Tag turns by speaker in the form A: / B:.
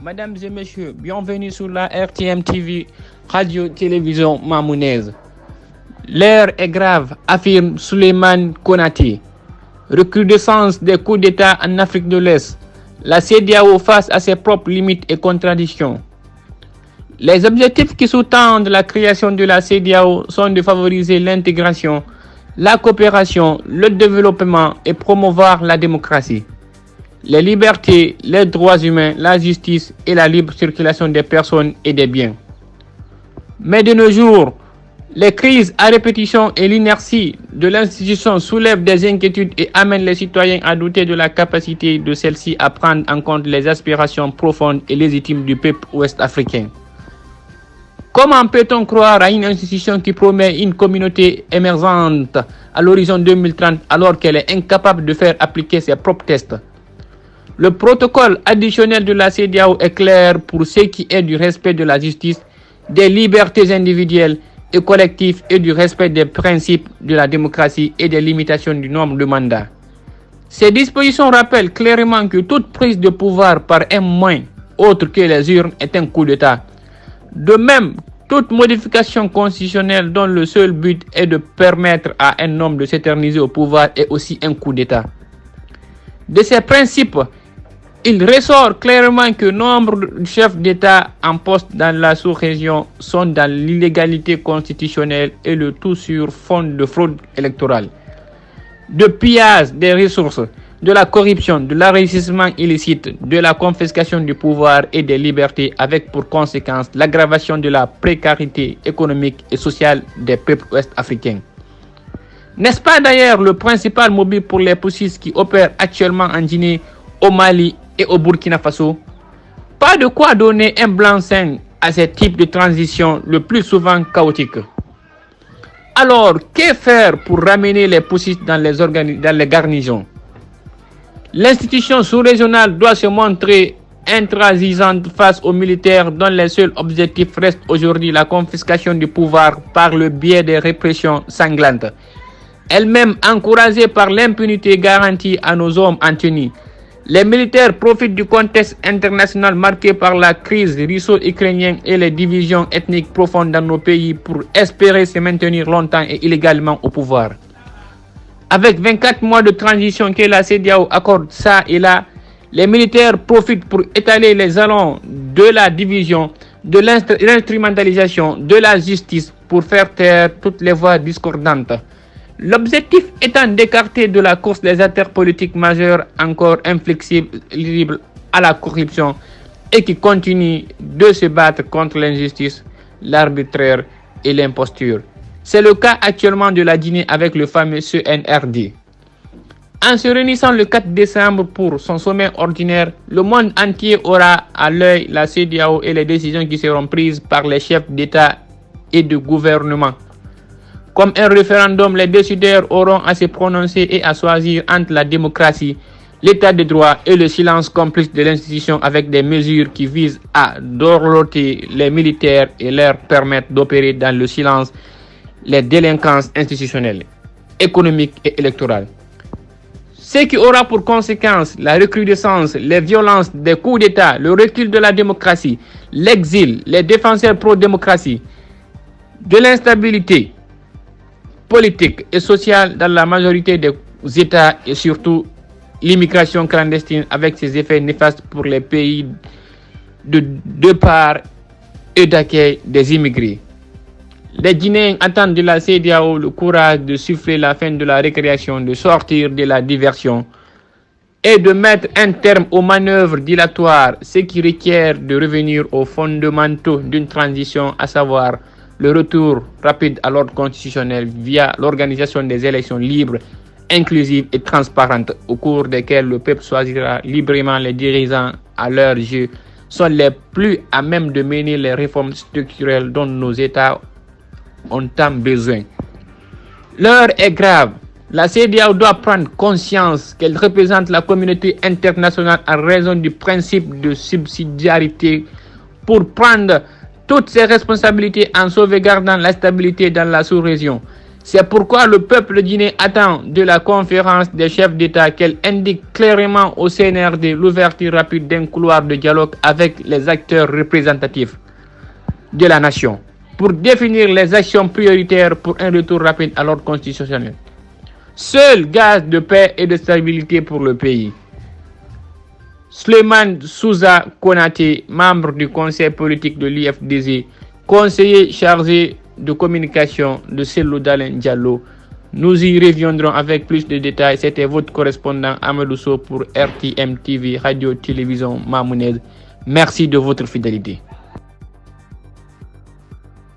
A: Mesdames et messieurs, bienvenue sur la RTM TV, radio-télévision mamounaise. L'heure est grave, affirme Souleymane Konaté. Recrudescence des coups d'État en Afrique de l'Est. La CEDEAO face à ses propres limites et contradictions. Les objectifs qui sous-tendent la création de la CEDEAO sont de favoriser l'intégration, la coopération, le développement et promouvoir la démocratie, les libertés, les droits humains, la justice et la libre circulation des personnes et des biens. Mais de nos jours, les crises à répétition et l'inertie de l'institution soulèvent des inquiétudes et amènent les citoyens à douter de la capacité de celle-ci à prendre en compte les aspirations profondes et légitimes du peuple ouest-africain. Comment peut-on croire à une institution qui promet une communauté émergente à l'horizon 2030 alors qu'elle est incapable de faire appliquer ses propres tests? Le protocole additionnel de la CEDEAO est clair pour ce qui est du respect de la justice, des libertés individuelles et collectives et du respect des principes de la démocratie et des limitations du nombre de mandats. Ces dispositions rappellent clairement que toute prise de pouvoir par un moyen autre que les urnes est un coup d'État. De même, toute modification constitutionnelle dont le seul but est de permettre à un homme de s'éterniser au pouvoir est aussi un coup d'État. De ces principes, il ressort clairement que nombre de chefs d'État en poste dans la sous-région sont dans l'illégalité constitutionnelle et le tout sur fond de fraude électorale, de pillage des ressources, de la corruption, de l'enrichissement illicite, de la confiscation du pouvoir et des libertés, avec pour conséquence l'aggravation de la précarité économique et sociale des peuples ouest-africains. N'est-ce pas d'ailleurs le principal mobile pour les putschistes qui opèrent actuellement en Guinée, au Mali et au Burkina Faso? Pas de quoi donner un blanc-seing à ces types de transition le plus souvent chaotiques. Alors, que faire pour ramener les putschistes dans les garnisons? L'institution sous-régionale doit se montrer intransigeante face aux militaires dont les seuls objectifs restent aujourd'hui la confiscation du pouvoir par le biais des répressions sanglantes, elle-même encouragée par l'impunité garantie à nos hommes en tenue. Les militaires profitent du contexte international marqué par la crise russo-ukrainienne et les divisions ethniques profondes dans nos pays pour espérer se maintenir longtemps et illégalement au pouvoir. Avec 24 mois de transition que la CEDEAO accorde ça et là, les militaires profitent pour étaler les jalons de la division, de l'instrumentalisation, de la justice pour faire taire toutes les voix discordantes. L'objectif étant d'écarter de la course les acteurs politiques majeurs encore inflexibles à la corruption et qui continuent de se battre contre l'injustice, l'arbitraire et l'imposture. C'est le cas actuellement de la Guinée avec le fameux CNRD. En se réunissant le 4 décembre pour son sommet ordinaire, le monde entier aura à l'œil la CEDEAO et les décisions qui seront prises par les chefs d'État et de gouvernement. Comme un référendum, les décideurs auront à se prononcer et à choisir entre la démocratie, l'état de droit et le silence complice de l'institution avec des mesures qui visent à dorloter les militaires et leur permettre d'opérer dans le silence les délinquances institutionnelles, économiques et électorales. Ce qui aura pour conséquence la recrudescence, les violences des coups d'État, le recul de la démocratie, l'exil, les défenseurs pro-démocratie, de l'instabilité politique et sociale dans la majorité des États et surtout l'immigration clandestine avec ses effets néfastes pour les pays de départ et d'accueil des immigrés. Les Guinéens attendent de la CEDEAO le courage de souffler la fin de la récréation, de sortir de la diversion et de mettre un terme aux manœuvres dilatoires, ce qui requiert de revenir aux fondamentaux d'une transition, à savoir le retour rapide à l'ordre constitutionnel via l'organisation des élections libres, inclusives et transparentes, au cours desquelles le peuple choisira librement les dirigeants à leur jeu, sont les plus à même de mener les réformes structurelles dont nos États ont tant besoin. L'heure est grave. La CEDEAO doit prendre conscience qu'elle représente la communauté internationale en raison du principe de subsidiarité pour prendre toutes ses responsabilités en sauvegardant la stabilité dans la sous-région. C'est pourquoi le peuple guinéen attend de la conférence des chefs d'État qu'elle indique clairement au CNRD l'ouverture rapide d'un couloir de dialogue avec les acteurs représentatifs de la nation pour définir les actions prioritaires pour un retour rapide à l'ordre constitutionnel. Seul gage de paix et de stabilité pour le pays. Souleymane Souza Konaté, membre du conseil politique de l'IFDZ, conseiller chargé de communication de Cellou Dalein Diallo. Nous y reviendrons avec plus de détails. C'était votre correspondant Amadou Sow pour RTM TV, Radio Télévision Mamouneuse. Merci de votre fidélité.